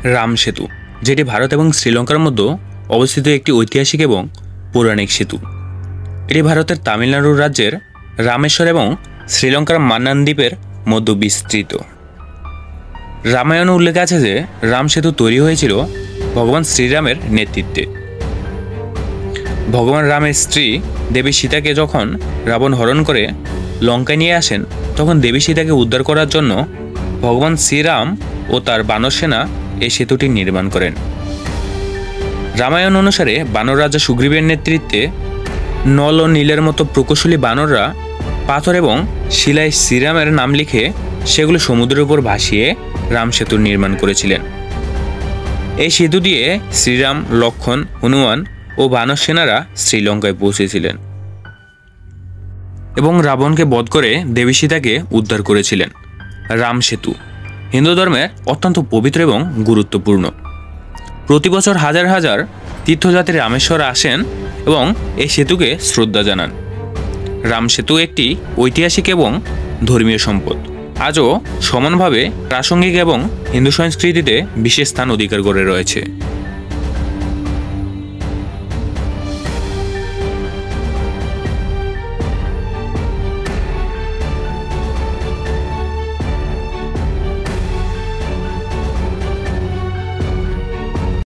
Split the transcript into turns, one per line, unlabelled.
রাম সেতু, যেটি ভারত এবং শ্রীলঙ্কার মধ্যে অবস্থিত একটি ঐতিহাসিক এবং পৌরাণিক সেতু। এটি ভারতের তামিলনাড়ু রাজ্যের রামেশ্বর এবং শ্রীলঙ্কার মান্নান দ্বীপের মধ্যে বিস্তৃত। রামায়ণে উল্লেখ আছে যে রাম সেতু তৈরি হয়েছিল ভগবান শ্রীরামের নেতৃত্বে। ভগবান রামের স্ত্রী দেবী সীতাকে যখন রাবণ হরণ করে লঙ্কায় নিয়ে আসেন, তখন দেবী সীতাকে উদ্ধার করার জন্য ভগবান শ্রীরাম ও তার বানর সেনা এই সেতুটি নির্মাণ করেন। রামায়ণ অনুসারে বানর রাজা সুগ্রীবের নেতৃত্বে নল ও নীলের মতো প্রকৌশলী বানররা পাথর এবং শিলায় শ্রীরামের নাম লিখে সেগুলো সমুদ্রের উপর ভাসিয়ে রাম সেতুর নির্মাণ করেছিলেন। এই সেতু দিয়ে শ্রীরাম, লক্ষ্মণ, হনুমান ও বানর সেনারা শ্রীলঙ্কায় পৌঁছেছিলেন এবং রাবণকে বধ করে দেবী সীতাকে উদ্ধার করেছিলেন। রাম সেতু হিন্দু ধর্মের অত্যন্ত পবিত্র এবং গুরুত্বপূর্ণ। প্রতি বছর হাজার হাজার তীর্থযাত্রী রামেশ্বর আসেন এবং এই সেতুকে শ্রদ্ধা জানান। রাম সেতু একটি ঐতিহাসিক এবং ধর্মীয় সম্পদ, আজও সমানভাবে প্রাসঙ্গিক এবং হিন্দু সংস্কৃতিতে বিশেষ স্থান অধিকার করে রয়েছে।